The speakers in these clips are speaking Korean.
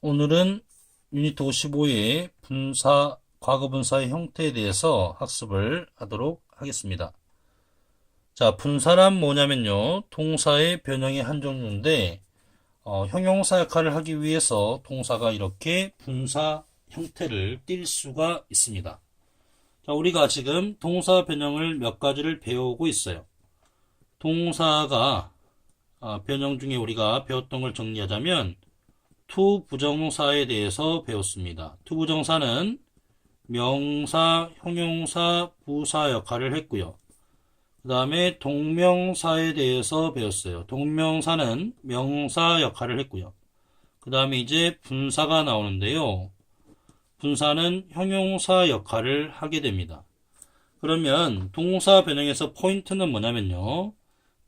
오늘은 유니트 55의 분사, 과거 분사의 형태에 대해서 학습을 하도록 하겠습니다. 자, 분사란 뭐냐면요. 동사의 변형의 한 종류인데, 형용사 역할을 하기 위해서 동사가 이렇게 분사 형태를 띌 수가 있습니다. 자, 우리가 지금 동사 변형을 몇 가지를 배우고 있어요. 동사가 변형 중에 우리가 배웠던 걸 정리하자면 투부정사에 대해서 배웠습니다. 투부정사는 명사, 형용사, 부사 역할을 했고요. 그 다음에 동명사에 대해서 배웠어요. 동명사는 명사 역할을 했고요. 그 다음에 이제 분사가 나오는데요. 분사는 형용사 역할을 하게 됩니다. 그러면 동사 변형에서 포인트는 뭐냐면요.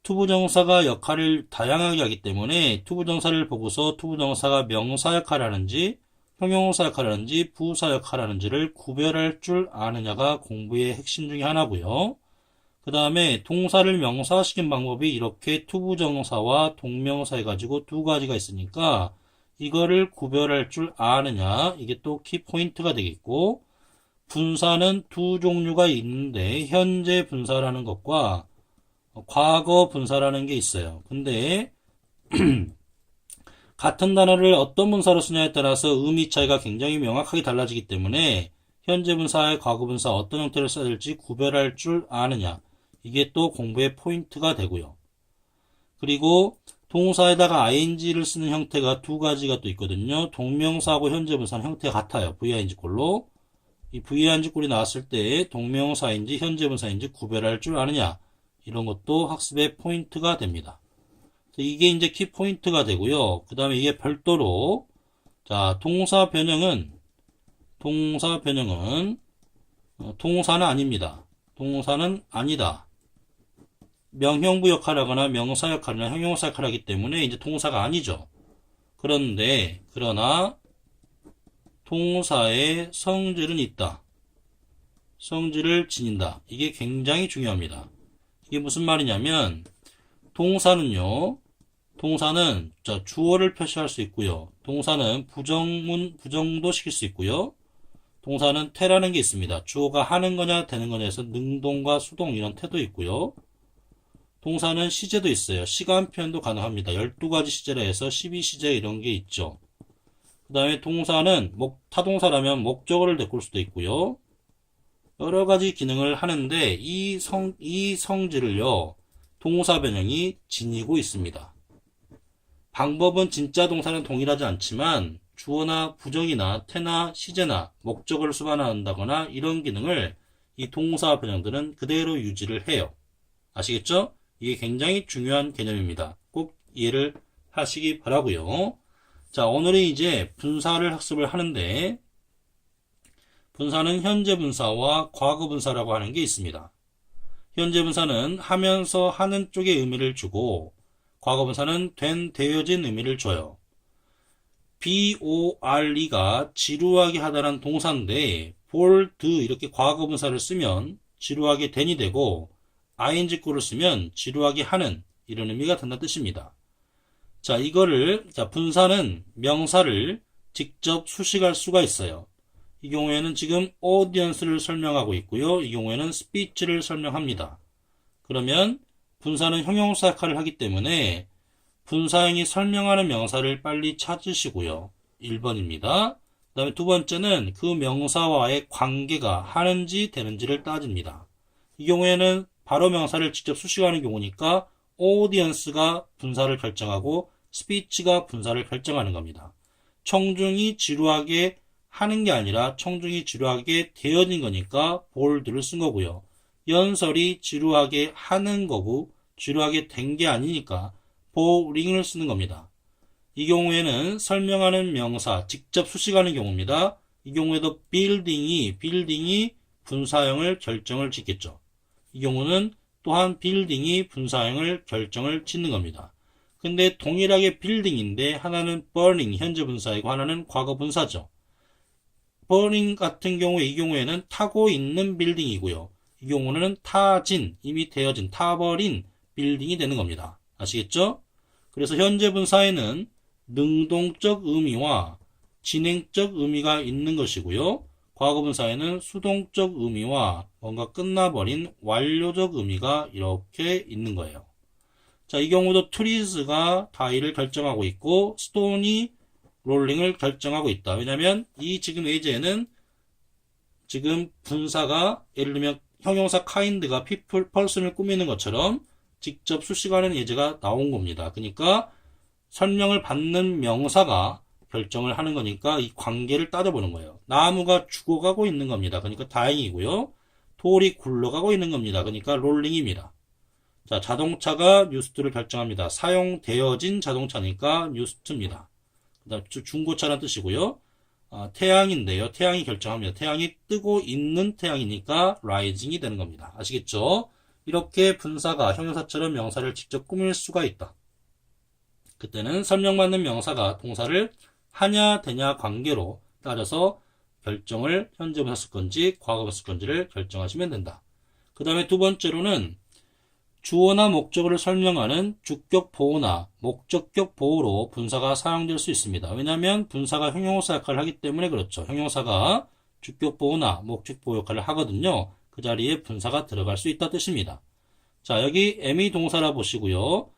투부정사가 역할을 다양하게 하기 때문에 투부정사를 보고서 투부정사가 명사 역할을 하는지 형용사 역할을 하는지 부사 역할을 하는지를 구별할 줄 아느냐가 공부의 핵심 중에 하나고요. 그 다음에 동사를 명사화시킨 방법이 이렇게 투부정사와 동명사 해가지고 두 가지가 있으니까 이거를 구별할 줄 아느냐, 이게 또 키포인트가 되겠고, 분사는 두 종류가 있는데 현재 분사라는 것과 과거 분사라는 게 있어요. 근데 같은 단어를 어떤 분사로 쓰냐에 따라서 의미 차이가 굉장히 명확하게 달라지기 때문에 현재 분사와 과거 분사 어떤 형태를 써야 될지 구별할 줄 아느냐, 이게 또 공부의 포인트가 되고요. 그리고 동사에다가 ing를 쓰는 형태가 두 가지가 또 있거든요. 동명사하고 현재 분사는 형태가 같아요. ving꼴로. 이 ving꼴이 나왔을 때 동명사인지 현재 분사인지 구별할 줄 아느냐, 이런 것도 학습의 포인트가 됩니다. 이게 이제 키포인트가 되고요. 그 다음에 이게 별도로, 자, 동사 변형은 동사는 아닙니다. 동사는 아니다. 명형부 역할을 하거나 명사 역할이나 형용사 역할을 하기 때문에 이제 동사가 아니죠. 그러나 동사의 성질은 있다. 성질을 지닌다. 이게 굉장히 중요합니다. 이게 무슨 말이냐면 동사는 주어를 표시할 수 있고요. 동사는 부정도 시킬 수 있고요. 동사는 태라는 게 있습니다. 주어가 하는 거냐 되는 거냐에서 능동과 수동 이런 태도 있고요. 동사는 시제도 있어요. 시간 표현도 가능합니다. 12가지 시제라 해서 12시제 이런 게 있죠. 그 다음에 동사는 타동사라면 목적어를 데리고 올 수도 있고요. 여러 가지 기능을 하는데 이 성질을요. 동사 변형이 지니고 있습니다. 방법은 진짜 동사는 동일하지 않지만 주어나 부정이나 태나 시제나 목적어를 수반한다거나 이런 기능을 이 동사 변형들은 그대로 유지를 해요. 아시겠죠? 이게 굉장히 중요한 개념입니다. 꼭 이해를 하시기 바라고요. 자, 오늘은 이제 분사를 학습을 하는데 분사는 현재 분사와 과거 분사라고 하는 게 있습니다. 현재 분사는 하면서 하는 쪽에 의미를 주고 과거 분사는 되어진 의미를 줘요. bore가 지루하게 하다라는 동사인데 이렇게 과거 분사를 쓰면 지루하게 된이 되고 ing구를 쓰면 지루하게 하는 이런 의미가 된다는 뜻입니다. 자, 분사는 명사를 직접 수식할 수가 있어요. 이 경우에는 지금 audience를 설명하고 있고요. 이 경우에는 speech를 설명합니다. 그러면 분사는 형용사 역할을 하기 때문에 분사형이 설명하는 명사를 빨리 찾으시고요. 1번입니다. 그 다음에 두 번째는 그 명사와의 관계가 하는지 되는지를 따집니다. 이 경우에는 바로 명사를 직접 수식하는 경우니까 audience가 분사를 결정하고 speech가 분사를 결정하는 겁니다. 청중이 지루하게 하는 게 아니라 청중이 지루하게 되어진 거니까 bored를 쓴 거고요. 연설이 지루하게 하는 거고 지루하게 된 게 아니니까 boring을 쓰는 겁니다. 이 경우에는 설명하는 명사, 직접 수식하는 경우입니다. 이 경우에도 building이 분사형을 결정을 짓겠죠. 이 경우는 또한 building이 분사형을 결정을 짓는 겁니다. 근데 동일하게 building인데 하나는 burning, 현재 분사이고 하나는 과거 분사죠. burning 같은 경우에 이 경우에는 타고 있는 빌딩이고요. 이 경우는 이미 되어진, 타버린 빌딩이 되는 겁니다. 아시겠죠? 그래서 현재 분사에는 능동적 의미와 진행적 의미가 있는 것이고요. 과거분사에는 수동적 의미와 뭔가 끝나버린 완료적 의미가 이렇게 있는 거예요. 자, 이 경우도 trees가 다이를 결정하고 있고 stone이 롤링을 결정하고 있다. 왜냐면 이 지금 예제는 지금 분사가 예를 들면 형용사 kind가 people, person을 꾸미는 것처럼 직접 수식하는 예제가 나온 겁니다. 그러니까 설명을 받는 명사가 결정을 하는 거니까 이 관계를 따져보는 거예요. 나무가 죽어가고 있는 겁니다. 그러니까 다행이고요. 돌이 굴러가고 있는 겁니다. 그러니까 롤링입니다. 자, 자동차가 used를 결정합니다. 사용되어진 자동차니까 used입니다. 그다음 중고차라는 뜻이고요. 태양인데요. 태양이 결정합니다. 태양이 뜨고 있는 태양이니까 rising이 되는 겁니다. 아시겠죠? 이렇게 분사가 형용사처럼 명사를 직접 꾸밀 수가 있다. 그때는 설명받는 명사가 동사를 하냐 되냐 관계로 따져서 결정을 현재 분사 쓸 건지 과거 분사 쓸 건지를 결정하시면 된다. 그 다음에 두 번째로는 주어나 목적어를 설명하는 주격 보호나 목적격 보호로 분사가 사용될 수 있습니다. 왜냐하면 분사가 형용사 역할을 하기 때문에 그렇죠. 형용사가 주격 보호나 목적 보호 역할을 하거든요. 그 자리에 분사가 들어갈 수 있다 뜻입니다. 자, 여기 M이 동사라 보시고요.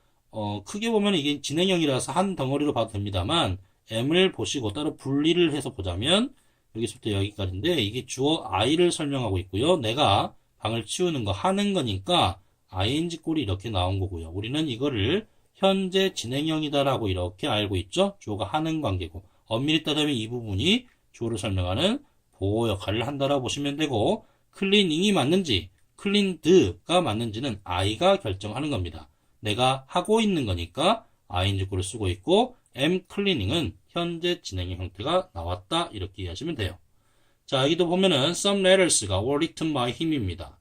크게 보면 이게 진행형이라서 한 덩어리로 봐도 됩니다만 M을 보시고 따로 분리를 해서 보자면 여기서부터 여기까지인데 이게 주어 I를 설명하고 있고요. 내가 방을 치우는 거 하는 거니까 ing 꼴이 이렇게 나온 거고요. 우리는 이거를 현재 진행형이다라고 이렇게 알고 있죠. 주어가 하는 관계고 엄밀히 따지면 이 부분이 주어를 설명하는 보호 역할을 한다라고 보시면 되고 클리닝이 맞는지 클린드가 맞는지는 I가 결정하는 겁니다. 내가 하고 있는 거니까 ing 꼴을 쓰고 있고 am cleaning은 현재 진행형 형태가 나왔다 이렇게 이해하시면 돼요. 자, 여기도 보면은 some letters가 were written by him입니다.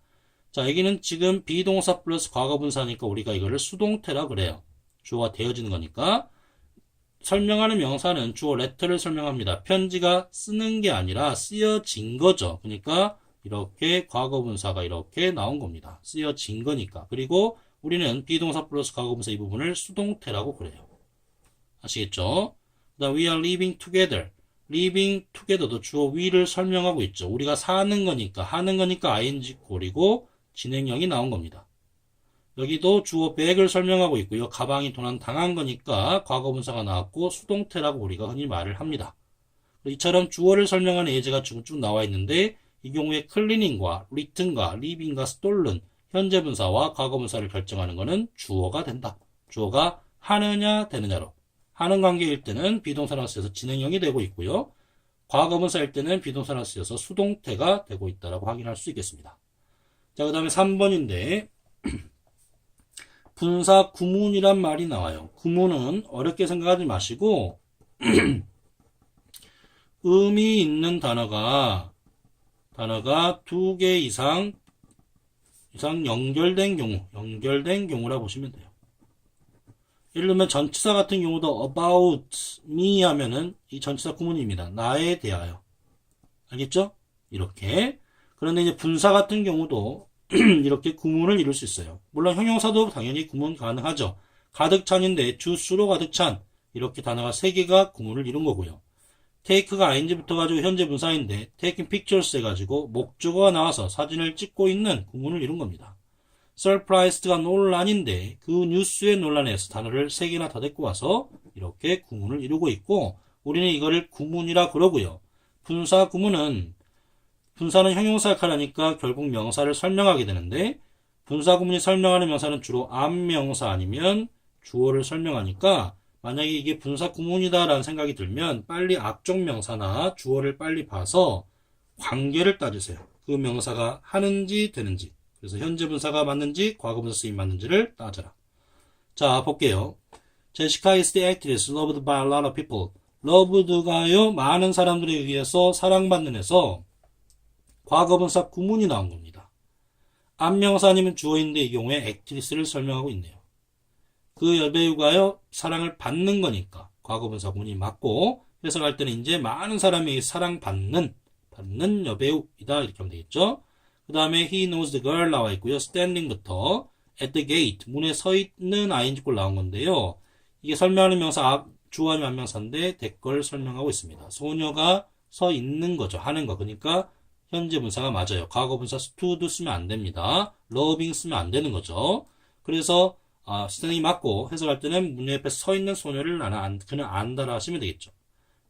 자, 여기는 지금 비동사 플러스 과거분사니까 우리가 이거를 수동태라 그래요. 주어가 되어지는 거니까. 설명하는 명사는 주어 letter를 설명합니다. 편지가 쓰는 게 아니라 쓰여진 거죠. 그러니까 이렇게 과거분사가 이렇게 나온 겁니다. 쓰여진 거니까. 그리고 우리는 비동사 플러스 과거분사 이 부분을 수동태라고 그래요. 아시겠죠? 그 다음 we are living together. living together도 주어 we를 설명하고 있죠. 우리가 사는 거니까 하는 거니까 ing 꼴이고 진행형이 나온 겁니다. 여기도 주어 bag을 설명하고 있고요. 가방이 도난 당한 거니까 과거분사가 나왔고 수동태라고 우리가 흔히 말을 합니다. 이처럼 주어를 설명하는 예제가 지금 쭉 나와 있는데 이 경우에 cleaning과 written과 living과 stolen 현재 분사와 과거분사를 결정하는 것은 주어가 된다. 주어가 하느냐 되느냐로 하는 관계일 때는 비동사나 쓰여서 진행형이 되고 있고요. 과거분사일 때는 비동사나 쓰여서 수동태가 되고 있다고 확인할 수 있겠습니다. 자, 그 다음에 3번인데 분사 구문이란 말이 나와요. 구문은 어렵게 생각하지 마시고 의미 있는 단어가 두 개 이상 연결된 경우라 보시면 돼요. 예를 들면 전치사 같은 경우도 about me 하면은 이 전치사 구문입니다. 나에 대하여. 알겠죠? 이렇게. 그런데 이제 분사 같은 경우도 이렇게 구문을 이룰 수 있어요. 물론 형용사도 당연히 구문 가능하죠. 가득 찬인데 주스로 가득 찬 이렇게 단어가 3개가 구문을 이룬 거고요. take가 ing 붙어가지고 현재 분사인데 taking pictures 해가지고 목적어가 나와서 사진을 찍고 있는 구문을 이룬 겁니다. surprised가 논란인데 그 뉴스의 논란에서 단어를 3개나 더 데리고 와서 이렇게 구문을 이루고 있고 우리는 이거를 구문이라 그러고요. 분사 구문은 분사는 형용사 역할을 하니까 결국 명사를 설명하게 되는데 분사 구문이 설명하는 명사는 주로 암명사 아니면 주어를 설명하니까 만약에 이게 분사 구문이다 라는 생각이 들면 빨리 앞쪽 명사나 주어를 빨리 봐서 관계를 따지세요. 그 명사가 하는지 되는지 그래서 현재 분사가 맞는지 과거 분사 쓰임 맞는지를 따져라. 자, 볼게요. Jessica is the actress loved by a lot of people. loved가요 많은 사람들에 의해서 사랑받는 에서 과거분사 구문이 나온 겁니다. 앞명사 아니면 주어인데 이 경우에 액트리스를 설명하고 있네요. 그 여배우가요 사랑을 받는 거니까 과거분사 구문이 맞고 해석할 때는 이제 많은 사람이 사랑받는 여배우이다 이렇게 하면 되겠죠. 그 다음에 he knows the girl 나와 있고요. standing부터 at the gate 문에 서 있는 ing 꼴 나온 건데요. 이게 설명하는 명사 주어 아니면 안명사인데 대걸 설명하고 있습니다. 소녀가 서 있는 거죠. 하는 거. 그러니까 현재 분사가 맞아요. 과거 분사 stood 쓰면 안 됩니다. loving 쓰면 안 되는 거죠. 그래서 선생님이 맞고 해석할 때는 문 옆에 서 있는 소녀를 그냥 안다라 하시면 되겠죠.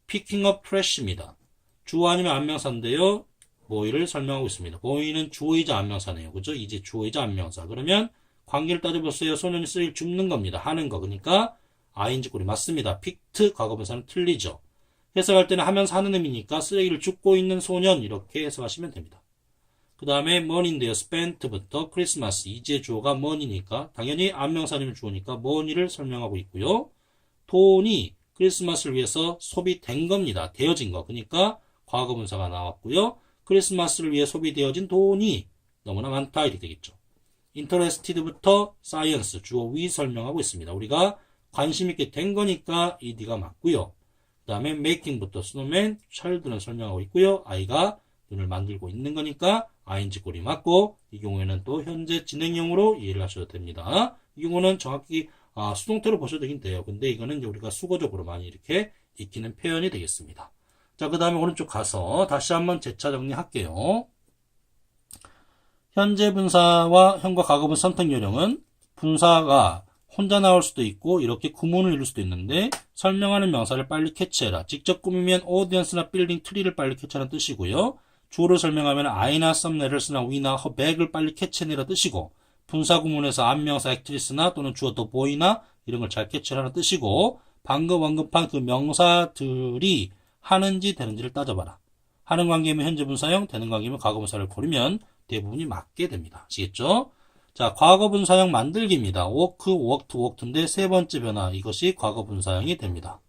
picking up trash입니다. 주어 아니면 안명사인데요. boy를 설명하고 있습니다. boy는 주어이자 안명사네요. 그죠? 이제 주어이자 안명사. 그러면 관계를 따져보세요. 소년이 쓰레기를 줍는 겁니다. 하는 거. 그러니까 ing 꼴이 맞습니다. picked 과거분사는 틀리죠. 해석할 때는 하면서 하는 의미니까 쓰레기를 줍고 있는 소년 이렇게 해석하시면 됩니다. 그 다음에 money인데요. spent부터 크리스마스. 이제 주어가 money니까 당연히 안명사님을 주어니까 money를 설명하고 있고요. 돈이 크리스마스를 위해서 소비된 겁니다. 되어진 거. 그러니까 과거분사가 나왔고요. 크리스마스를 위해 소비되어진 돈이 너무나 많다 이렇게 되겠죠. interested부터 science 주어 위 설명하고 있습니다. 우리가 관심 있게 된 거니까 이 D가 맞고요. 그 다음에 making부터 snowman, child는 설명하고 있고요. 아이가 눈을 만들고 있는 거니까 ing 꼴이 맞고 이 경우에는 또 현재 진행형으로 이해를 하셔도 됩니다. 이 경우는 정확히 수동태로 보셔도 되긴 돼요. 근데 이거는 이제 우리가 수거적으로 많이 이렇게 익히는 표현이 되겠습니다. 자, 그 다음에 오른쪽 가서 다시 한번 재차 정리할게요. 현재 분사와 현과 과거분 선택 요령은 분사가 혼자 나올 수도 있고 이렇게 구문을 이룰 수도 있는데 설명하는 명사를 빨리 캐치해라. 직접 꾸미면 audience나 building tree를 빨리 캐치하는 뜻이고요. 주어를 설명하면 I나 some letters나 we나 her bag을 빨리 캐치해내라 뜻이고 분사 구문에서 안명사 actress나 또는 주어 the boy나 이런 걸 잘 캐치하라는 뜻이고 방금 언급한 그 명사들이 하는지 되는지를 따져봐라. 하는 관계면 현재 분사형, 되는 관계면 과거 분사를 고르면 대부분이 맞게 됩니다. 아시겠죠? 자, 과거 분사형 만들기입니다. work, worked, worked인데 세 번째 변화 이것이 과거 분사형이 됩니다.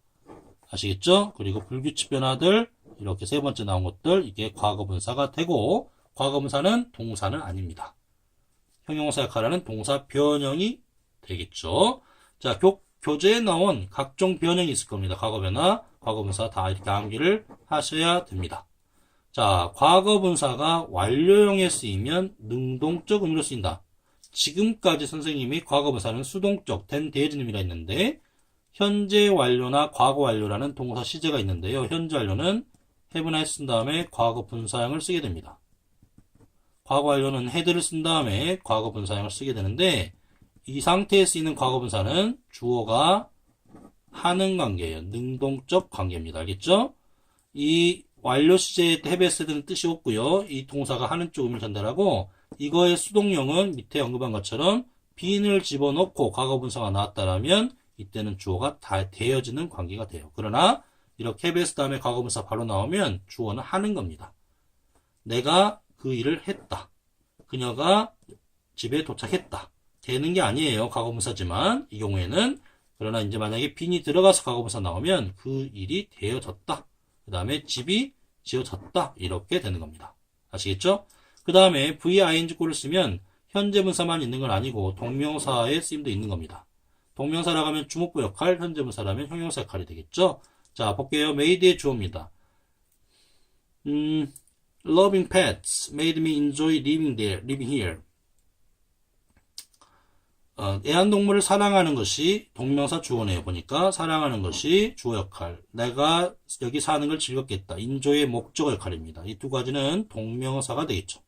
아시겠죠? 그리고 불규칙 변화들 이렇게 세 번째 나온 것들 이게 과거 분사가 되고 과거 분사는 동사는 아닙니다. 형용사 역할하는 동사 변형이 되겠죠. 자, 교재에 나온 각종 변형이 있을 겁니다. 과거 변화, 과거 분사 다 이렇게 암기를 하셔야 됩니다. 자, 과거 분사가 완료형에 쓰이면 능동적 의미로 쓰인다. 지금까지 선생님이 과거 분사는 수동적, 된, 되어진 의미가 있는데 현재 완료나 과거 완료라는 동사 시제가 있는데요. 현재 완료는 have나 쓴 다음에 과거 분사형을 쓰게 됩니다. 과거 완료는 had를 쓴 다음에 과거 분사형을 쓰게 되는데 이 상태에 쓰이는 과거 분사는 주어가 하는 관계예요. 능동적 관계입니다. 알겠죠? 이 완료 시제에 have는 뜻이 없고요. 이 동사가 하는 쪽 의미를 전달하고 이거의 수동형은 밑에 언급한 것처럼 being을 집어넣고 과거 분사가 나왔다라면 이때는 주어가 다 되어지는 관계가 돼요. 그러나 이렇게 have 다음에 과거 분사 바로 나오면 주어는 하는 겁니다. 내가 그 일을 했다. 그녀가 집에 도착했다. 되는 게 아니에요. 과거 분사지만 이 경우에는 그러나 이제 만약에 being이 들어가서 과거 분사 나오면 그 일이 되어졌다. 그 다음에 집이 지어졌다. 이렇게 되는 겁니다. 아시겠죠? 그 다음에 VING 꼴을 쓰면 현재 분사만 있는 건 아니고 동명사의 쓰임도 있는 겁니다. 동명사라고 하면 주목부 역할, 현재 분사라면 형용사 역할이 되겠죠? 자, 볼게요. made의 주어입니다. Loving pets made me enjoy living here. 애완동물을 사랑하는 것이 동명사 주어네요. 보니까 사랑하는 것이 주어 역할. 내가 여기 사는 걸 즐겁겠다. enjoy의 목적어 역할입니다. 이 두 가지는 동명사가 되겠죠.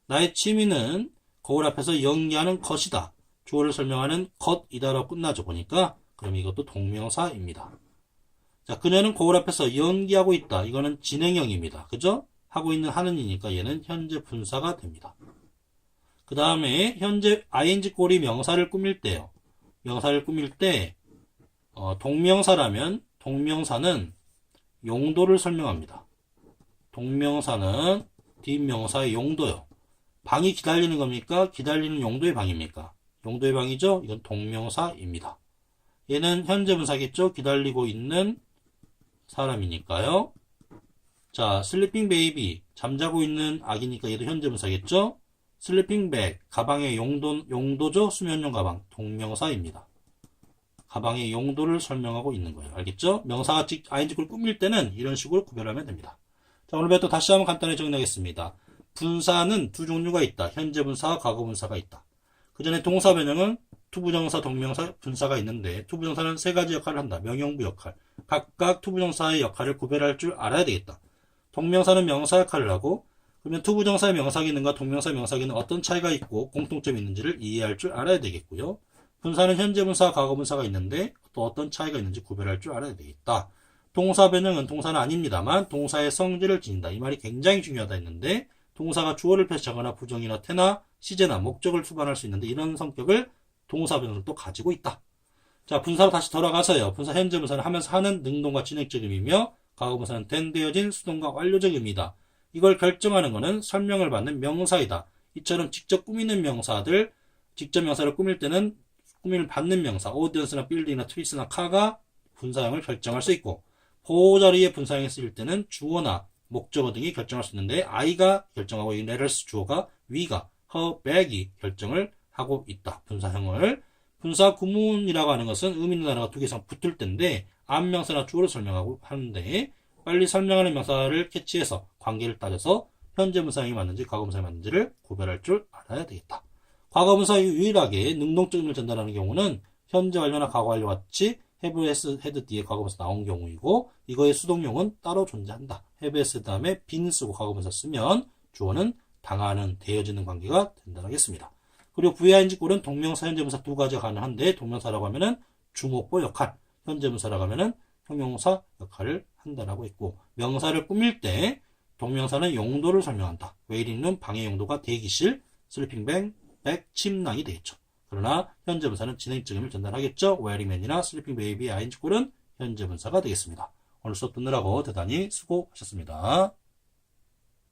나의 취미는 거울 앞에서 연기하는 것이다. 주어를 설명하는 것이다라고 끝나죠. 보니까 그럼 이것도 동명사입니다. 자, 그녀는 거울 앞에서 연기하고 있다. 이거는 진행형입니다. 그죠? 하고 있는 하는이니까 얘는 현재 분사가 됩니다. 그 다음에 현재 ing 꼴이 명사를 꾸밀 때요. 명사를 꾸밀 때 동명사라면 동명사는 용도를 설명합니다. 동명사는 뒷명사의 용도요. 방이 기다리는 겁니까? 기다리는 용도의 방입니까? 용도의 방이죠? 이건 동명사입니다. 얘는 현재 분사겠죠? 기다리고 있는 사람이니까요. 자, sleeping baby, 잠자고 있는 아기니까 얘도 현재 분사겠죠? sleeping bag, 가방의 용도죠? 수면용 가방, 동명사입니다. 가방의 용도를 설명하고 있는 거예요. 알겠죠? 명사가 ing를 꾸밀 때는 이런 식으로 구별하면 됩니다. 자, 오늘 배도 다시 한번 간단히 정리하겠습니다. 분사는 두 종류가 있다. 현재 분사와 과거 분사가 있다. 그 전에 동사 변형은 투부정사, 동명사, 분사가 있는데 투부정사는 세 가지 역할을 한다. 명령부 역할. 각각 투부정사의 역할을 구별할 줄 알아야 되겠다. 동명사는 명사 역할을 하고 그러면 투부정사의 명사기능과 동명사의 명사기능 어떤 차이가 있고 공통점이 있는지를 이해할 줄 알아야 되겠고요. 분사는 현재 분사, 과거 분사가 있는데 또 어떤 차이가 있는지 구별할 줄 알아야 되겠다. 동사 변형은 동사는 아닙니다만 동사의 성질을 지닌다. 이 말이 굉장히 중요하다 했는데 동사가 주어를 폐지하거나 부정이나 태나 시제나 목적을 수반할 수 있는데 이런 성격을 동사 변형을 또 가지고 있다. 자, 분사로 다시 돌아가서요. 분사 현재 분사는 하면서 하는 능동과 진행적 의미며 과거 분사는 된, 되어진, 수동과 완료적 의미다. 이걸 결정하는 것은 설명을 받는 명사이다. 이처럼 직접 꾸미는 명사들, 직접 명사를 꾸밀 때는 꾸미를 받는 명사, 오디언스나 빌딩이나 트리스나 카가 분사형을 결정할 수 있고 보호자리에 분사형이 쓰일 때는 주어나 목적어 등이 결정할 수 있는데 I가 결정하고 이 레터스 주어가 위가 her bag이 결정을 하고 있다. 분사형을. 분사 구문이라고 하는 것은 의미 있는 단어가 두 개 이상 붙을 때인데 앞명사나 주어를 설명하고 하는데 빨리 설명하는 명사를 캐치해서 관계를 따져서 현재 분사형이 맞는지 과거 분사형이 맞는지를 구별할 줄 알아야 되겠다. 과거 분사형이 유일하게 능동적 의미를 전달하는 경우는 현재 완료나 과거 완료 같이 have, has, had 뒤에 과거 분사 나온 경우이고 이거의 수동용은 따로 존재한다. have, has 다음에 been 쓰고 과거 분사 쓰면 주어는 당하는, 되어지는 관계가 된다고 하겠습니다. 그리고 VING 꼴은 동명사, 현재분사 두 가지가 가능한데 동명사라고 하면은 주목보 역할, 현재분사라고 하면은 형용사 역할을 한다라고 했고 명사를 꾸밀 때 동명사는 용도를 설명한다. 웨이팅룸 방해 용도가 대기실, 슬리핑백, 침낭이 되겠죠. 그러나 현재분사는 진행적 의미를 전달하겠죠. 웨어링맨이나 슬리핑 베이비, ING 꼴은 현재분사가 되겠습니다. 오늘 수업 듣느라고 대단히 수고하셨습니다.